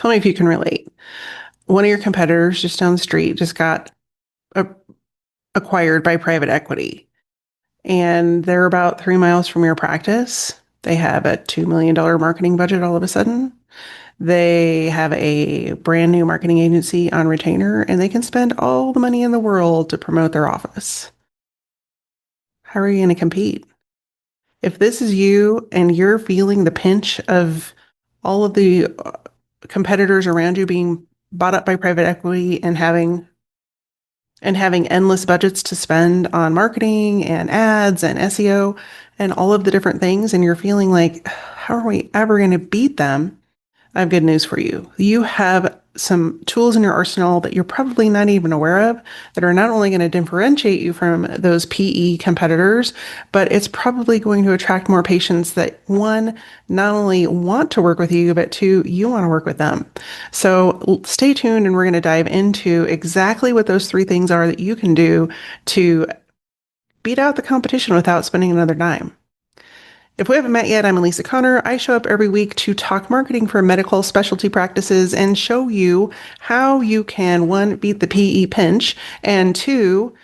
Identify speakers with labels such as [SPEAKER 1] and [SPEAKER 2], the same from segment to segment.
[SPEAKER 1] Tell me if you can relate. One of your competitors just down the street just got a- acquired by private equity, and they're about 3 miles from your practice. They have a $2 million marketing budget all of a sudden. They have a brand new marketing agency on retainer, and they can spend all the money in the world to promote their office. How are you going to compete? If this is you and you're feeling the pinch of all of the competitors around you being bought up by private equity and having endless budgets to spend on marketing and ads and SEO and all of the different things, and you're feeling like, how are we ever going to beat them? I have good news for you. You have some tools in your arsenal that you're probably not even aware of that are not only going to differentiate you from those PE competitors, but it's probably going to attract more patients that, one, not only want to work with you, but two, you want to work with them. So stay tuned, and we're going to dive into exactly what those three things are that you can do to beat out the competition without spending another dime. If we haven't met yet, I'm Alisa Conner. I show up every week to talk marketing for medical specialty practices and show you how you can, one, beat the PE pinch, and two,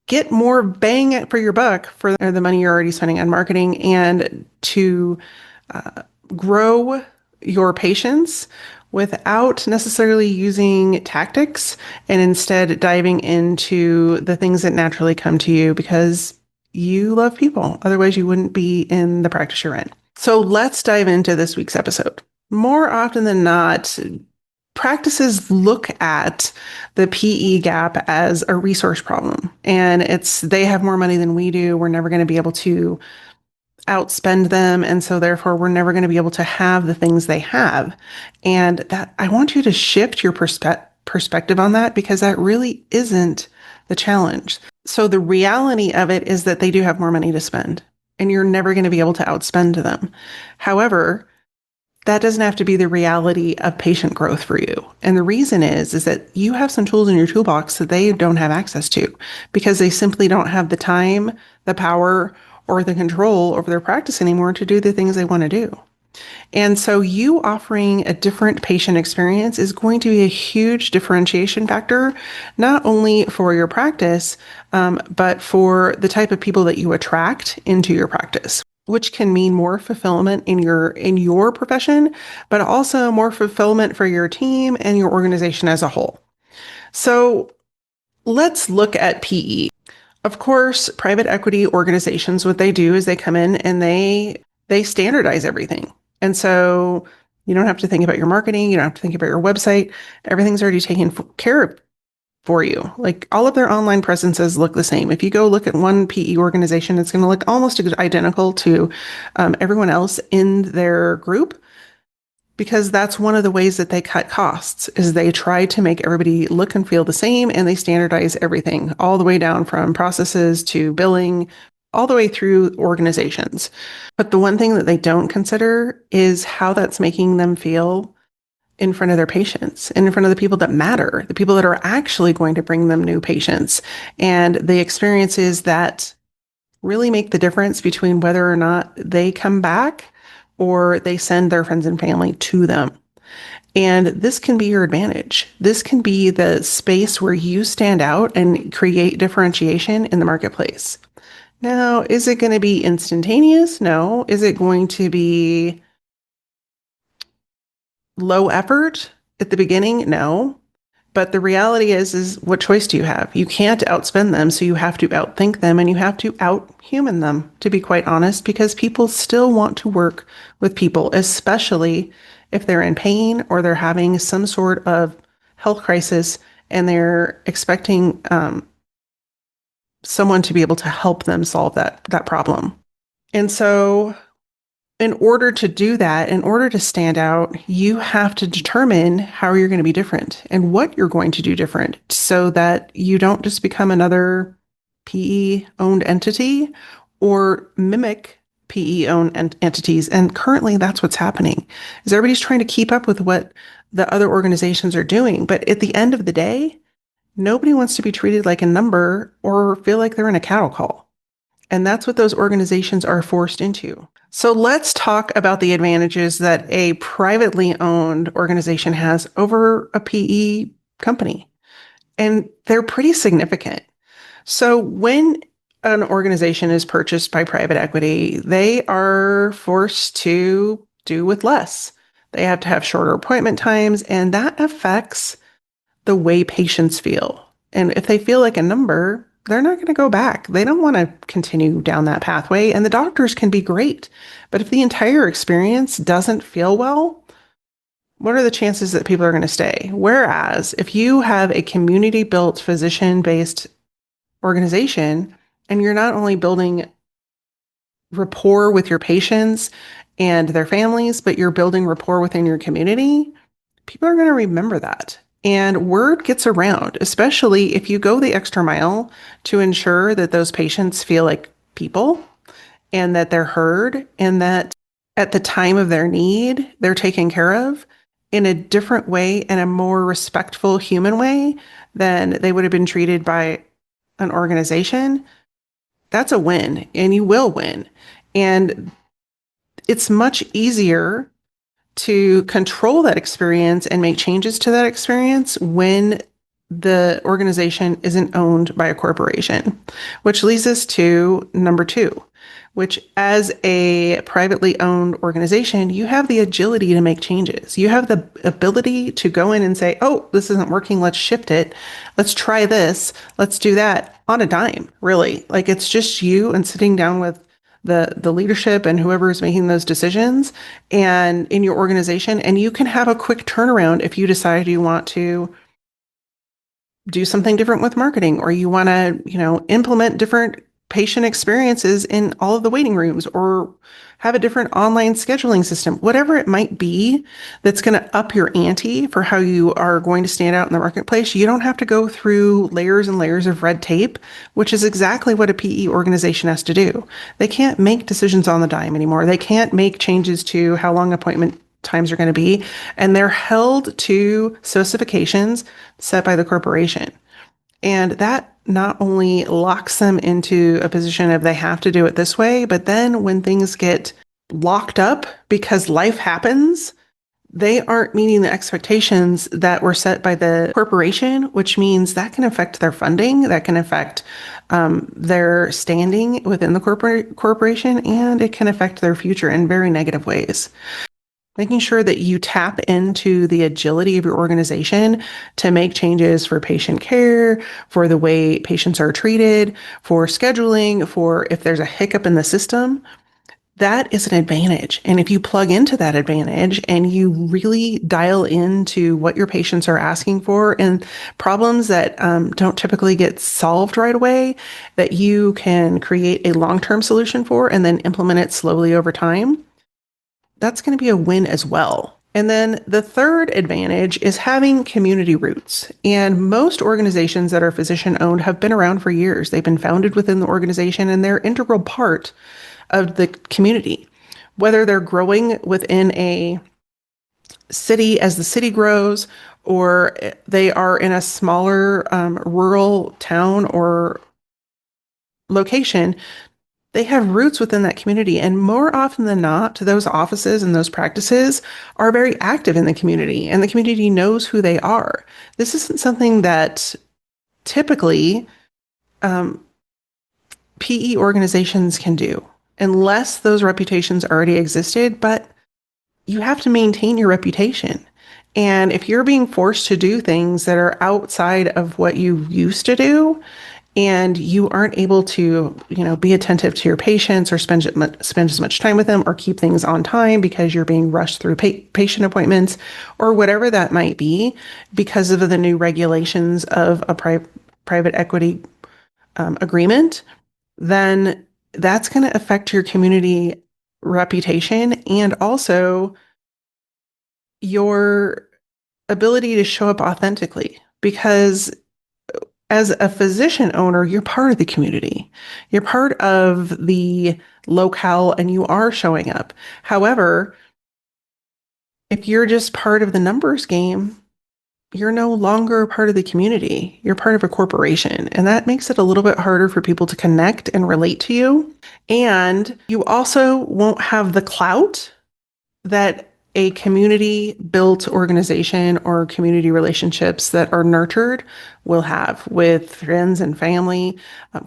[SPEAKER 1] get more bang for your buck for the money you're already spending on marketing, and to grow your patients without necessarily using tactics, and instead diving into the things that naturally come to you because you love people. Otherwise, you wouldn't be in the practice you're in. So let's dive into this week's episode. More often than not, practices look at the PE gap as a resource problem. And they have more money than we do. We're never going to be able to outspend them. And so therefore, we're never going to be able to have the things they have. And that I want you to shift your perspective on that, because that really isn't the challenge. So the reality of it is that they do have more money to spend, and you're never going to be able to outspend them. However, that doesn't have to be the reality of patient growth for you. And the reason is that you have some tools in your toolbox that they don't have access to, because they simply don't have the time, the power, or the control over their practice anymore to do the things they want to do. And so you offering a different patient experience is going to be a huge differentiation factor, not only for your practice, but for the type of people that you attract into your practice, which can mean more fulfillment in your profession, but also more fulfillment for your team and your organization as a whole. So let's look at PE. Of course, private equity organizations, what they do is they come in and they standardize everything. And so you don't have to think about your marketing. You don't have to think about your website. Everything's already taken care of for you. Like, all of their online presences look the same. If you go look at one PE organization, it's going to look almost identical to everyone else in their group, because that's one of the ways that they cut costs, is they try to make everybody look and feel the same, and they standardize everything all the way down from processes to billing, all the way through organizations. But the one thing that they don't consider is how that's making them feel in front of their patients and in front of the people that matter, the people that are actually going to bring them new patients, and the experiences that really make the difference between whether or not they come back or they send their friends and family to them. And this can be your advantage. This can be the space where you stand out and create differentiation in the marketplace. Now, is it going to be instantaneous? No. Is it going to be low effort at the beginning? No. But the reality is what choice do you have? You can't outspend them, so you have to outthink them, and you have to outhuman them, to be quite honest, because people still want to work with people, especially if they're in pain or they're having some sort of health crisis and they're expecting someone to be able to help them solve that problem. And so in order to do that, in order to stand out, you have to determine how you're going to be different and what you're going to do different, so that you don't just become another PE-owned entity or mimic PE-owned entities. And currently that's what's happening, is everybody's trying to keep up with what the other organizations are doing. But at the end of the day, nobody wants to be treated like a number or feel like they're in a cattle call. And that's what those organizations are forced into. So let's talk about the advantages that a privately owned organization has over a PE company. And they're pretty significant. So when an organization is purchased by private equity, they are forced to do with less. They have to have shorter appointment times, and that affects the way patients feel. And if they feel like a number, they're not going to go back. They don't want to continue down that pathway. And the doctors can be great. But if the entire experience doesn't feel well, what are the chances that people are going to stay? Whereas if you have a community built physician based organization and you're not only building rapport with your patients and their families, but you're building rapport within your community, people are going to remember that. And word gets around, especially if you go the extra mile to ensure that those patients feel like people and that they're heard and that at the time of their need, they're taken care of in a different way and a more respectful human way than they would have been treated by an organization. That's a win, and you will win. And it's much easier to control that experience and make changes to that experience when the organization isn't owned by a corporation, which leads us to number two, which as a privately owned organization, you have the agility to make changes. You have the ability to go in and say, oh, this isn't working. Let's shift it. Let's try this. Let's do that on a dime, really. Like it's just you and sitting down with the leadership and whoever is making those decisions and in your organization. And you can have a quick turnaround if you decide you want to do something different with marketing or you want to, implement different patient experiences in all of the waiting rooms or have a different online scheduling system, whatever it might be that's going to up your ante for how you are going to stand out in the marketplace. You don't have to go through layers and layers of red tape, which is exactly what a PE organization has to do. They can't make decisions on the dime anymore. They can't make changes to how long appointment times are going to be, and they're held to specifications set by the corporation. And that not only locks them into a position of they have to do it this way, but then when things get locked up because life happens, they aren't meeting the expectations that were set by the corporation, which means that can affect their funding, that can affect their standing within the corporation, and it can affect their future in very negative ways. Making sure that you tap into the agility of your organization to make changes for patient care, for the way patients are treated, for scheduling, for if there's a hiccup in the system, that is an advantage. And if you plug into that advantage and you really dial into what your patients are asking for and problems that don't typically get solved right away, that you can create a long-term solution for and then implement it slowly over time, that's going to be a win as well. And then the third advantage is having community roots. And most organizations that are physician owned have been around for years. They've been founded within the organization and they're an integral part of the community. Whether they're growing within a city as the city grows, or they are in a smaller rural town or location, they have roots within that community. And more often than not, those offices and those practices are very active in the community, and the community knows who they are. This isn't something that typically PE organizations can do unless those reputations already existed, but you have to maintain your reputation. And if you're being forced to do things that are outside of what you used to do, and you aren't able to, be attentive to your patients or spend as much time with them or keep things on time because you're being rushed through patient appointments or whatever that might be because of the new regulations of a private equity agreement, then that's going to affect your community reputation and also your ability to show up authentically, because as a physician owner, you're part of the community. You're part of the locale and you are showing up. However, if you're just part of the numbers game, you're no longer a part of the community. You're part of a corporation. And that makes it a little bit harder for people to connect and relate to you. And you also won't have the clout that a community built organization or community relationships that are nurtured will have with friends and family,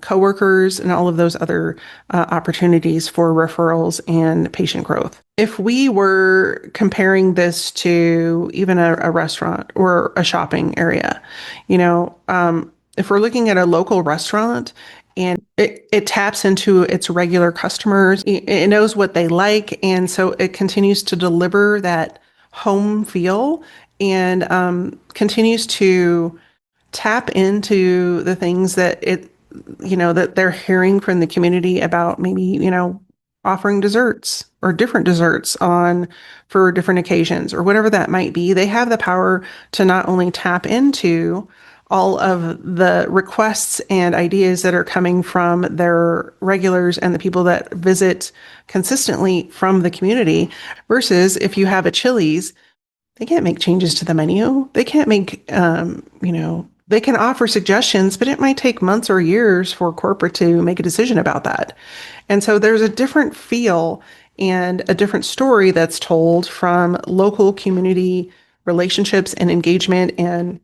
[SPEAKER 1] coworkers, and all of those other opportunities for referrals and patient growth. If we were comparing this to even a restaurant or a shopping area, if we're looking at a local restaurant, and it taps into its regular customers. It knows what they like. And so it continues to deliver that home feel and continues to tap into the things that they're hearing from the community about maybe, offering desserts or different desserts on for different occasions or whatever that might be. They have the power to not only tap into all of the requests and ideas that are coming from their regulars and the people that visit consistently from the community versus if you have a Chili's, they can't make changes to the menu. They can't make, they can offer suggestions, but it might take months or years for corporate to make a decision about that. And so there's a different feel and a different story that's told from local community relationships and engagement and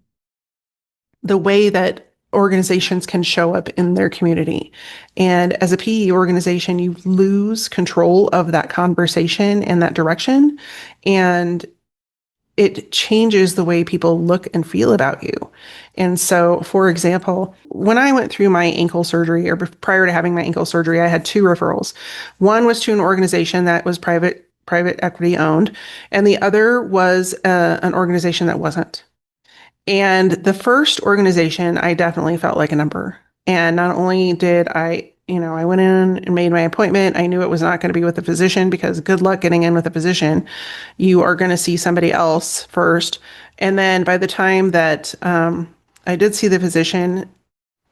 [SPEAKER 1] the way that organizations can show up in their community. And as a PE organization, you lose control of that conversation and that direction. And it changes the way people look and feel about you. And so, for example, when I went through my ankle surgery or prior to having my ankle surgery, I had two referrals. One was to an organization that was private equity owned, and the other was an organization that wasn't. And the first organization, I definitely felt like a number. And not only did I went in and made my appointment. I knew it was not going to be with a physician because good luck getting in with a physician. You are going to see somebody else first. And then by the time that I did see the physician,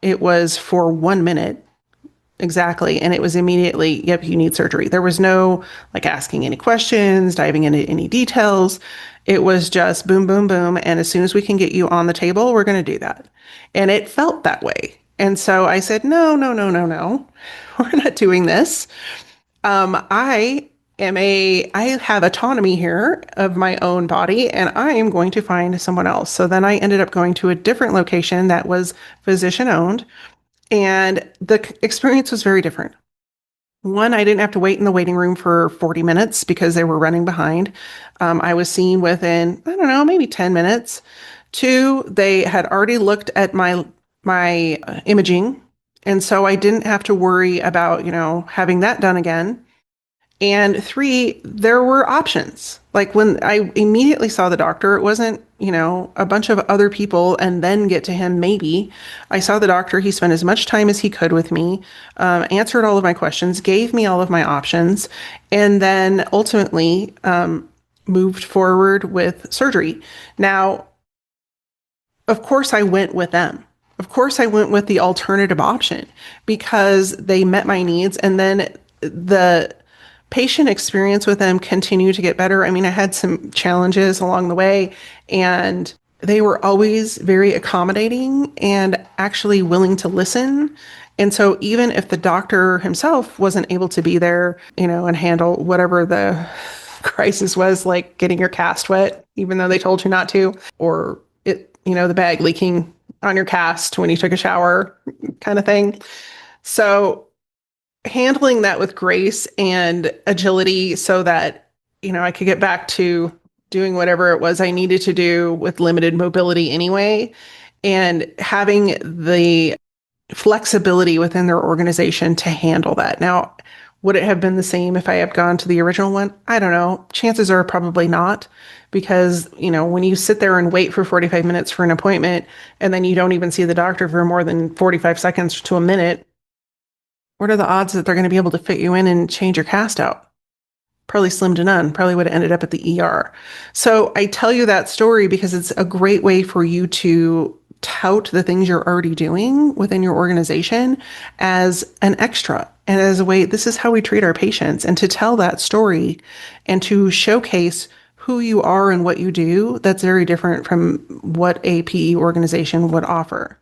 [SPEAKER 1] it was for 1 minute. Exactly. And it was immediately, yep, you need surgery. There was no like asking any questions, diving into any details. It was just boom, boom, boom. And as soon as we can get you on the table, we're going to do that. And it felt that way. And so I said, no, no, no, no, no. We're not doing this. I have autonomy here of my own body and I am going to find someone else. So then I ended up going to a different location that was physician owned. And the experience was very different. One, I didn't have to wait in the waiting room for 40 minutes because they were running behind. I was seen within, I don't know, maybe 10 minutes. Two, they had already looked at my imaging. And so I didn't have to worry about, having that done again. And three, there were options. Like when I immediately saw the doctor, it wasn't, a bunch of other people and then get to him, maybe. I saw the doctor. He spent as much time as he could with me, answered all of my questions, gave me all of my options, and then ultimately moved forward with surgery. Now, of course, I went with them. Of course, I went with the alternative option because they met my needs. And then the patient experience with them continued to get better. I mean, I had some challenges along the way, and they were always very accommodating and actually willing to listen. And so even if the doctor himself wasn't able to be there, and handle whatever the crisis was, like getting your cast wet, even though they told you not to, or the bag leaking on your cast when you took a shower kind of thing. So handling that with grace and agility so that, I could get back to doing whatever it was I needed to do with limited mobility anyway, and having the flexibility within their organization to handle that. Now, would it have been the same if I had gone to the original one? I don't know. Chances are probably not because, when you sit there and wait for 45 minutes for an appointment and then you don't even see the doctor for more than 45 seconds to a minute, what are the odds that they're going to be able to fit you in and change your cast out? Probably slim to none. Probably would have ended up at the ER. So I tell you that story because it's a great way for you to tout the things you're already doing within your organization as an extra and as a way, this is how we treat our patients, and to tell that story and to showcase who you are and what you do, that's very different from what a PE organization would offer.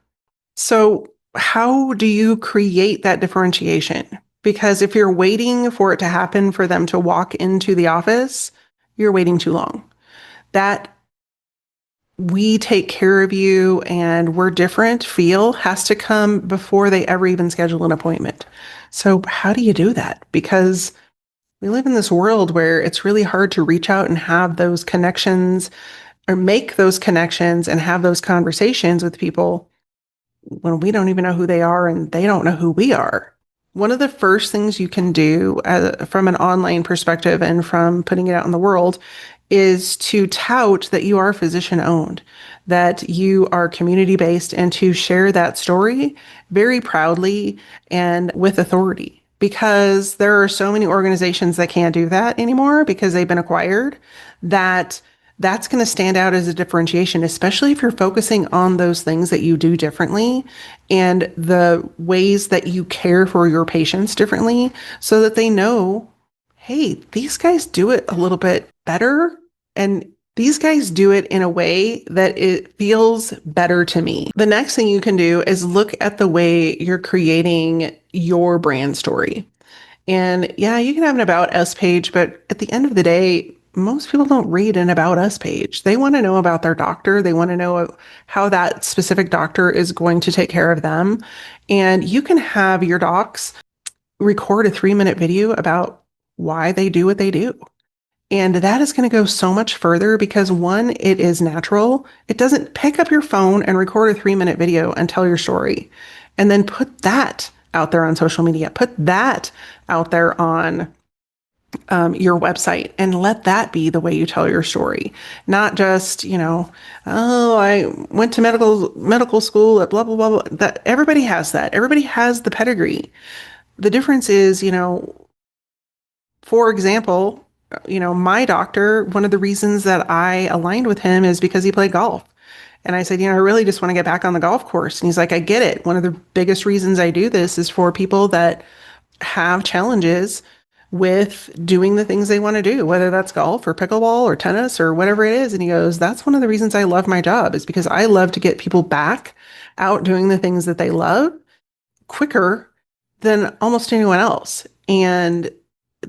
[SPEAKER 1] So, how do you create that differentiation? Because if you're waiting for it to happen for them to walk into the office, you're waiting too long. That we take care of you and we're different feel has to come before they ever even schedule an appointment. So, how do you do that? Because we live in this world where it's really hard to reach out and have those connections or make those connections and have those conversations with people when we don't even know who they are and they don't know who we are. One of the first things you can do from an online perspective and from putting it out in the world is to tout that you are physician owned, that you are community based, and to share that story very proudly and with authority. Because there are so many organizations that can't do that anymore because they've been acquired, that's going to stand out as a differentiation, especially if you're focusing on those things that you do differently and the ways that you care for your patients differently so that they know, hey, these guys do it a little bit better and these guys do it in a way that it feels better to me. The next thing you can do is look at the way you're creating your brand story. And yeah, you can have an about us page, but at the end of the day, most people don't read an about us page. They want to know about their doctor. They want to know how that specific doctor is going to take care of them. And you can have your docs record a 3-minute video about why they do what they do. And that is going to go so much further because one, it is natural. It doesn't pick up your phone and record a 3-minute video and tell your story and then put that out there on social media, put that out there on your website and let that be the way you tell your story. Not just, oh, I went to medical school at blah, blah, blah, blah. That everybody has that. Everybody has the pedigree. The difference is, for example, my doctor, one of the reasons that I aligned with him is because he played golf. And I said, I really just want to get back on the golf course. And he's like, I get it. One of the biggest reasons I do this is for people that have challenges with doing the things they want to do, whether that's golf or pickleball or tennis or whatever it is. And he goes, that's one of the reasons I love my job is because I love to get people back out doing the things that they love quicker than almost anyone else. And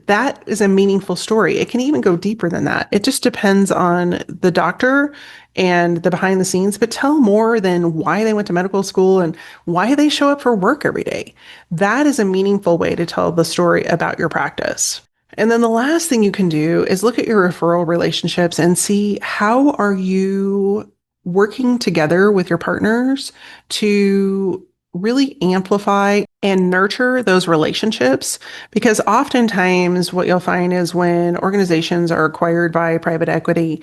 [SPEAKER 1] that is a meaningful story. It can even go deeper than that. It just depends on the doctor and the behind the scenes, but tell more than why they went to medical school and why they show up for work every day. That is a meaningful way to tell the story about your practice. And then the last thing you can do is look at your referral relationships and see how are you working together with your partners to really amplify and nurture those relationships. Because oftentimes what you'll find is when organizations are acquired by private equity,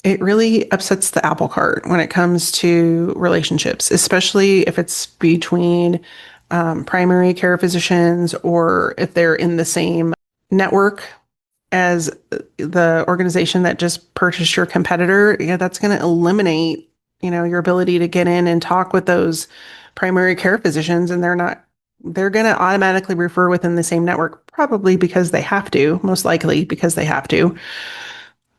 [SPEAKER 1] it really upsets the apple cart when it comes to relationships, especially if it's between primary care physicians or if they're in the same network as the organization that just purchased your competitor. Yeah, that's going to eliminate, your ability to get in and talk with those primary care physicians, and they're going to automatically refer within the same network, probably because they have to, most likely because they have to.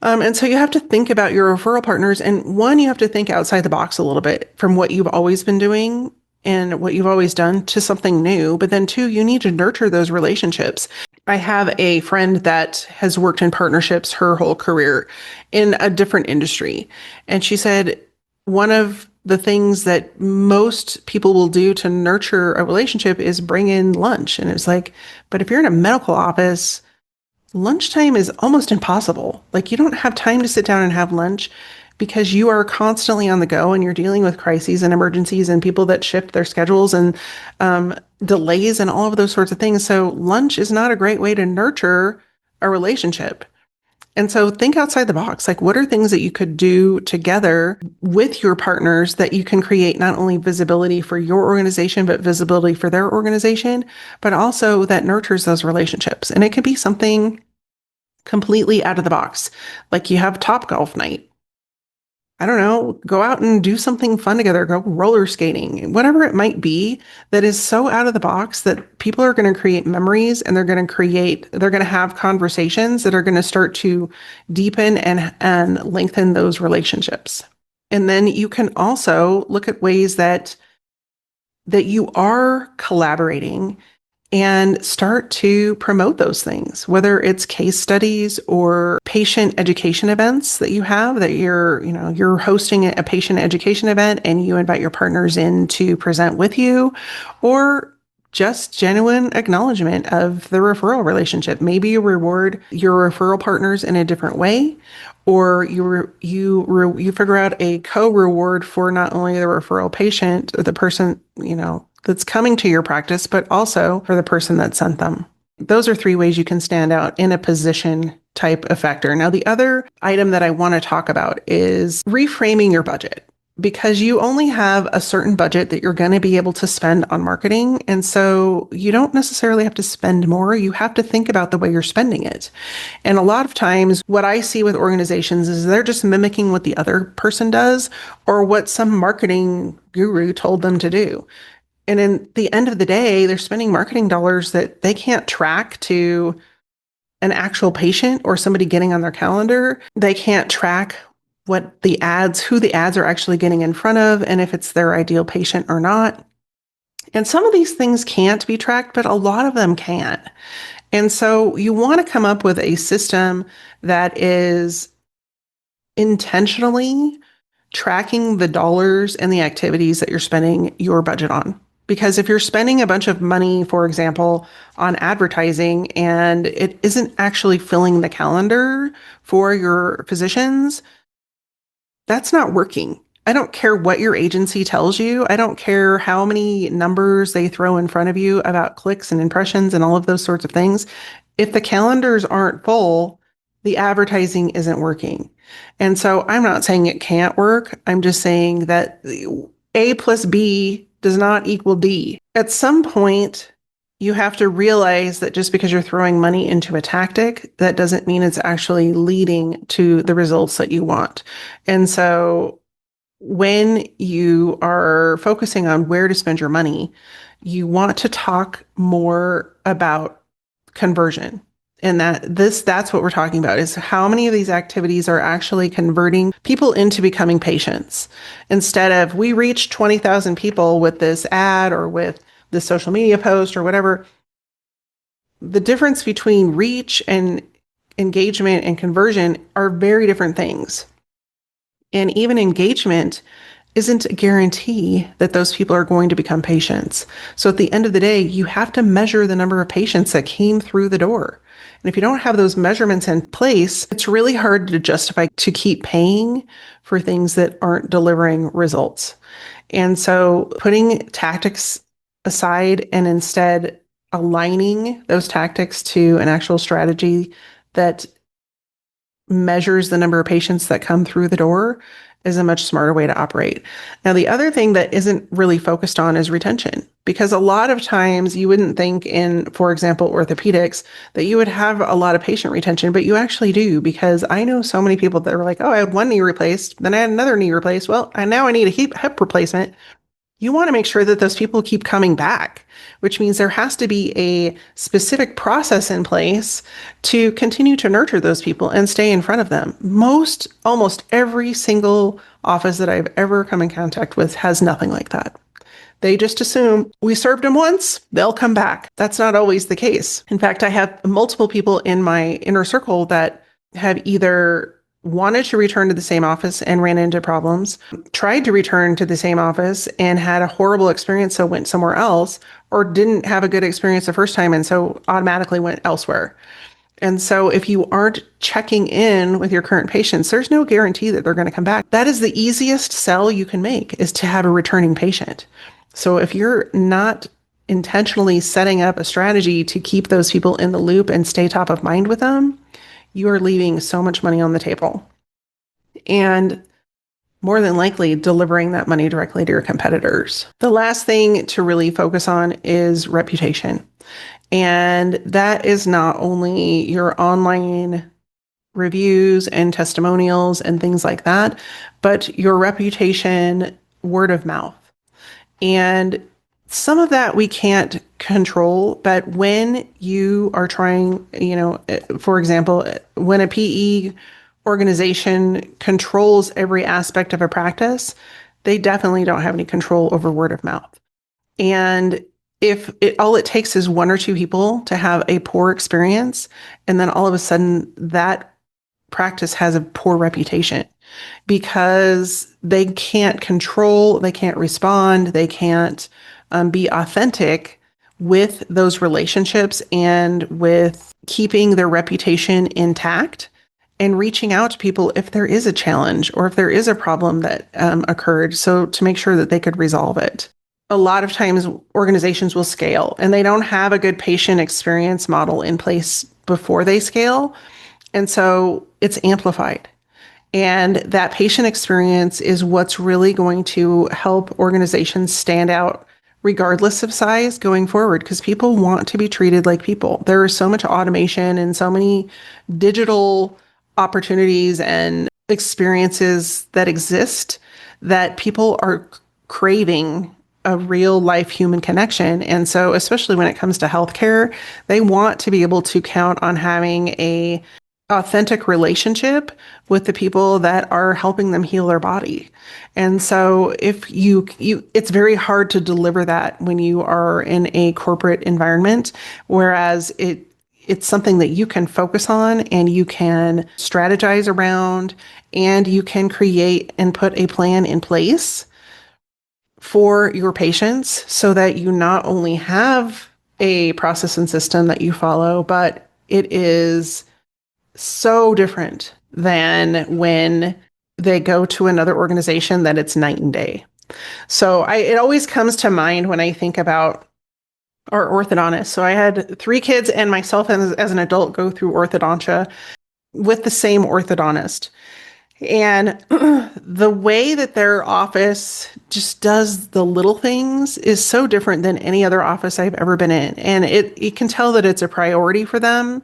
[SPEAKER 1] And so you have to think about your referral partners. And one, you have to think outside the box a little bit from what you've always been doing and what you've always done to something new. But then two, you need to nurture those relationships. I have a friend that has worked in partnerships her whole career in a different industry. And she said, one of the things that most people will do to nurture a relationship is bring in lunch. And it's like, but if you're in a medical office, lunchtime is almost impossible. Like you don't have time to sit down and have lunch because you are constantly on the go and you're dealing with crises and emergencies and people that shift their schedules and delays and all of those sorts of things. So lunch is not a great way to nurture a relationship. And so think outside the box. Like, what are things that you could do together with your partners that you can create not only visibility for your organization, but visibility for their organization, but also that nurtures those relationships. And it could be something completely out of the box. Like you have Top Golf night. I don't know, go out and do something fun together, go roller skating, whatever it might be that is so out of the box that people are going to create memories and they're going to have conversations that are going to start to deepen and lengthen those relationships. And then you can also look at ways that you are collaborating and start to promote those things, whether it's case studies or patient education events that you have that you're hosting a patient education event and you invite your partners in to present with you, or just genuine acknowledgement of the referral relationship. Maybe you reward your referral partners in a different way, or you figure out a co-reward for not only the referral patient, the person, that's coming to your practice, but also for the person that sent them. Those are three ways you can stand out in a position type of factor. Now, the other item that I want to talk about is reframing your budget, because you only have a certain budget that you're going to be able to spend on marketing. And so you don't necessarily have to spend more. You have to think about the way you're spending it. And a lot of times what I see with organizations is they're just mimicking what the other person does or what some marketing guru told them to do. And in the end of the day, they're spending marketing dollars that they can't track to an actual patient or somebody getting on their calendar. They can't track who the ads are actually getting in front of, and if it's their ideal patient or not. And some of these things can't be tracked, but a lot of them can. And so you want to come up with a system that is intentionally tracking the dollars and the activities that you're spending your budget on. Because if you're spending a bunch of money, for example, on advertising and it isn't actually filling the calendar for your physicians, that's not working. I don't care what your agency tells you. I don't care how many numbers they throw in front of you about clicks and impressions and all of those sorts of things. If the calendars aren't full, the advertising isn't working. And so I'm not saying it can't work. I'm just saying that A plus B does not equal D. At some point, you have to realize that just because you're throwing money into a tactic, that doesn't mean it's actually leading to the results that you want. And so when you are focusing on where to spend your money, you want to talk more about conversion. And that's what we're talking about, is how many of these activities are actually converting people into becoming patients. Instead of, we reached 20,000 people with this ad or with the social media post or whatever. The difference between reach and engagement and conversion are very different things. And even engagement isn't a guarantee that those people are going to become patients. So at the end of the day, you have to measure the number of patients that came through the door. And if you don't have those measurements in place, it's really hard to justify to keep paying for things that aren't delivering results. And so putting tactics aside and instead aligning those tactics to an actual strategy that measures the number of patients that come through the door is a much smarter way to operate. Now, the other thing that isn't really focused on is retention, because a lot of times you wouldn't think in, for example, orthopedics, that you would have a lot of patient retention, but you actually do, because I know so many people that are like, oh, I had one knee replaced, then I had another knee replaced. Well, and now I need a hip replacement. You want to make sure that those people keep coming back, which means there has to be a specific process in place to continue to nurture those people and stay in front of them. Almost every single office that I've ever come in contact with has nothing like that. They just assume we served them once, they'll come back. That's not always the case. In fact, I have multiple people in my inner circle that have either wanted to return to the same office and ran into problems, tried to return to the same office and had a horrible experience, so went somewhere else, or didn't have a good experience the first time and so automatically went elsewhere. And so if you aren't checking in with your current patients, there's no guarantee that they're going to come back. That is the easiest sell you can make, is to have a returning patient. So if you're not intentionally setting up a strategy to keep those people in the loop and stay top of mind with them, you are leaving so much money on the table and more than likely delivering that money directly to your competitors. The last thing to really focus on is reputation. And that is not only your online reviews and testimonials and things like that, but your reputation, word of mouth. And some of that we can't control, but when you are trying, for example, when a PE organization controls every aspect of a practice, they definitely don't have any control over word of mouth. And if all it takes is one or two people to have a poor experience, and then all of a sudden that practice has a poor reputation because they can't control, they can't respond, they can't be authentic with those relationships and with keeping their reputation intact and reaching out to people if there is a challenge or if there is a problem that occurred, so to make sure that they could resolve it. A lot of times organizations will scale and they don't have a good patient experience model in place before they scale. And so it's amplified. And that patient experience is what's really going to help organizations stand out regardless of size going forward, because people want to be treated like people. There is so much automation and so many digital opportunities and experiences that exist that people are craving a real life human connection. And so, especially when it comes to healthcare, they want to be able to count on having a authentic relationship with the people that are helping them heal their body. And so if you it's very hard to deliver that when you are in a corporate environment, whereas it's something that you can focus on and you can strategize around and you can create and put a plan in place for your patients so that you not only have a process and system that you follow, but it is so different than when they go to another organization that it's night and day. So it always comes to mind when I think about our orthodontist. So I had 3 kids and myself as an adult go through orthodontia with the same orthodontist. And the way that their office just does the little things is so different than any other office I've ever been in. And you can tell that it's a priority for them.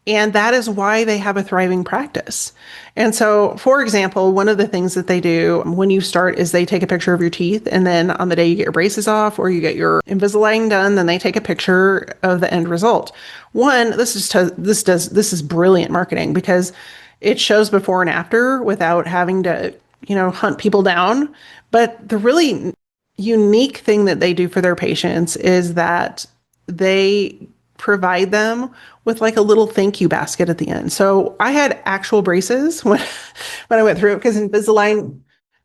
[SPEAKER 1] And that is why they have a thriving practice. And so, for example, one of the things that they do when you start is they take a picture of your teeth. And then on the day you get your braces off or you get your Invisalign done, then they take a picture of the end result. One, this is brilliant marketing because it shows before and after without having to, hunt people down. But the really unique thing that they do for their patients is that they provide them with like a little thank you basket at the end. So I had actual braces when I went through it because Invisalign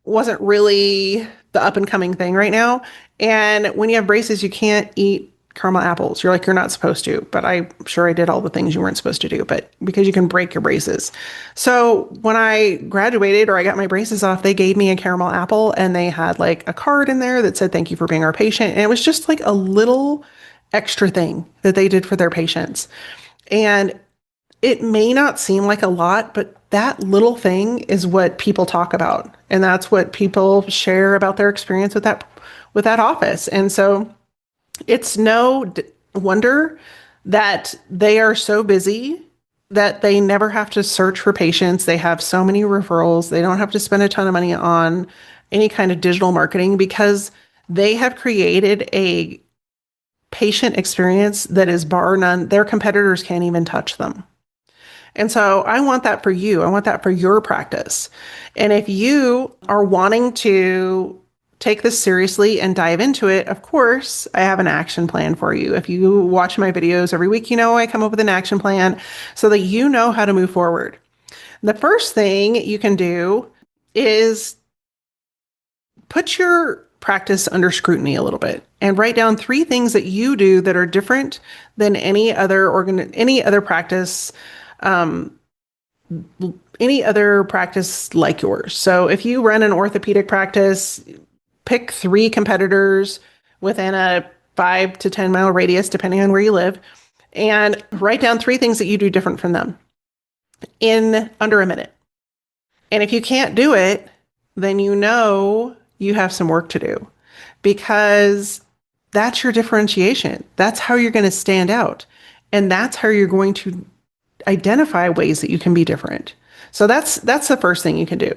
[SPEAKER 1] wasn't really the up and coming thing right now. And when you have braces, you can't eat caramel apples. You're not supposed to, but I'm sure I did all the things you weren't supposed to do, but because you can break your braces. So when I graduated or I got my braces off, they gave me a caramel apple and they had like a card in there that said, thank you for being our patient. And it was just like a little extra thing that they did for their patients. And it may not seem like a lot, but that little thing is what people talk about. And that's what people share about their experience with that office. And so it's no wonder that they are so busy that they never have to search for patients. They have so many referrals. They don't have to spend a ton of money on any kind of digital marketing because they have created a patient experience that is bar none. Their competitors can't even touch them. And so I want that for you. I want that for your practice. And if you are wanting to take this seriously and dive into it, of course, I have an action plan for you. If you watch my videos every week, I come up with an action plan so that you know how to move forward. The first thing you can do is put your practice under scrutiny a little bit and write down 3 things that you do that are different than any other practice, any other practice like yours. So if you run an orthopedic practice, pick 3 competitors within a 5 to 10 mile radius, depending on where you live, and write down 3 things that you do different from them in under a minute. And if you can't do it, then you have some work to do because that's your differentiation. That's how you're going to stand out. And that's how you're going to identify ways that you can be different. So that's the first thing you can do.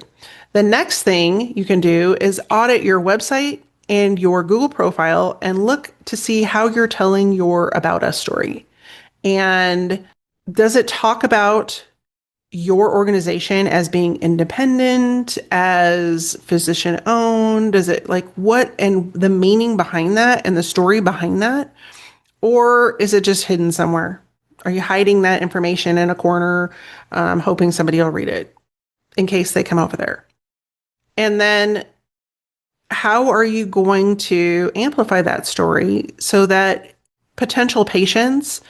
[SPEAKER 1] The next thing you can do is audit your website and your Google profile and look to see how you're telling your About Us story. And does it talk about your organization as being independent, as physician owned? Does it like what and the meaning behind that and the story behind that? Or is it just hidden somewhere? Are you hiding that information in a corner, hoping somebody will read it in case they come over there? And then how are you going to amplify that story so that potential patients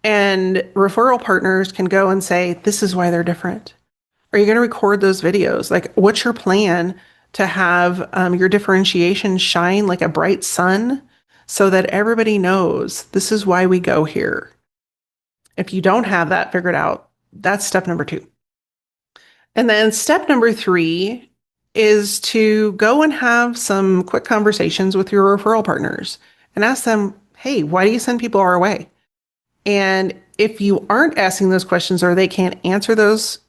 [SPEAKER 1] and referral partners can go and say, this is why they're different? Are you going to record those videos? Like, what's your plan to have your differentiation shine like a bright sun so that everybody knows this is why we go here? If you don't have that figured out, that's step number 2. And then step number 3 is to go and have some quick conversations with your referral partners and ask them, hey, why do you send people our way? And if you aren't asking those questions or they can't answer those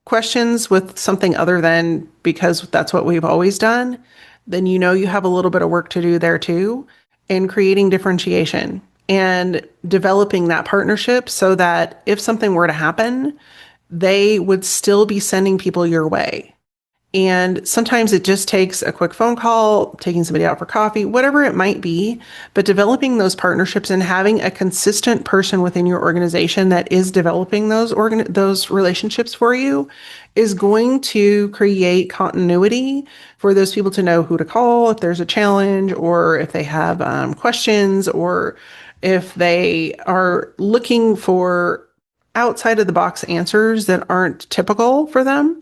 [SPEAKER 1] questions with something other than because that's what we've always done, then you know you have a little bit of work to do there too in creating differentiation and developing that partnership so that if something were to happen, they would still be sending people your way. And sometimes it just takes a quick phone call, taking somebody out for coffee, whatever it might be. But developing those partnerships and having a consistent person within your organization that is developing those relationships for you is going to create continuity for those people to know who to call if there's a challenge or if they have questions or if they are looking for outside of the box answers that aren't typical for them.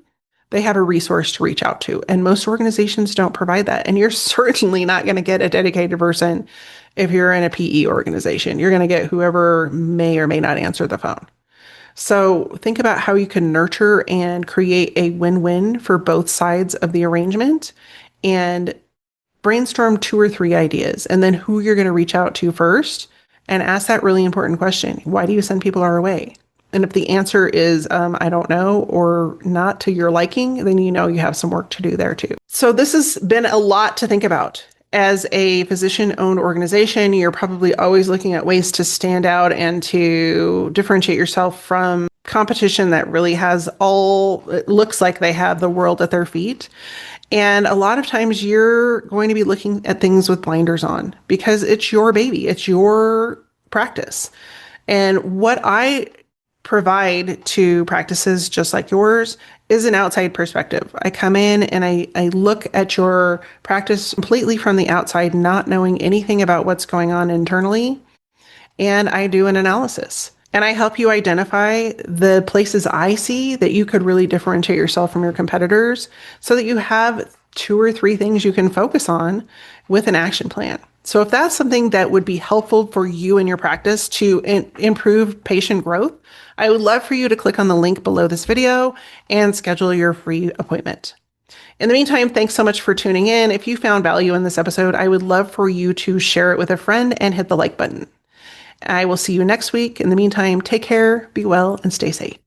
[SPEAKER 1] They have a resource to reach out to. And most organizations don't provide that. And you're certainly not going to get a dedicated person if you're in a PE organization. You're going to get whoever may or may not answer the phone. So think about how you can nurture and create a win-win for both sides of the arrangement and brainstorm 2 or 3 ideas and then who you're going to reach out to first and ask that really important question. Why do you send people our way? And if the answer is, I don't know, or not to your liking, then you know you have some work to do there too. So this has been a lot to think about. As a physician-owned organization, you're probably always looking at ways to stand out and to differentiate yourself from competition that really has it looks like they have the world at their feet. And a lot of times you're going to be looking at things with blinders on because it's your baby, it's your practice. And what I provide to practices just like yours is an outside perspective. I come in and I look at your practice completely from the outside, not knowing anything about what's going on internally. And I do an analysis and I help you identify the places I see that you could really differentiate yourself from your competitors so that you have 2 or 3 things you can focus on with an action plan. So if that's something that would be helpful for you in your practice to improve patient growth, I would love for you to click on the link below this video and schedule your free appointment. In the meantime, thanks so much for tuning in. If you found value in this episode, I would love for you to share it with a friend and hit the like button. I will see you next week. In the meantime, take care, be well, and stay safe.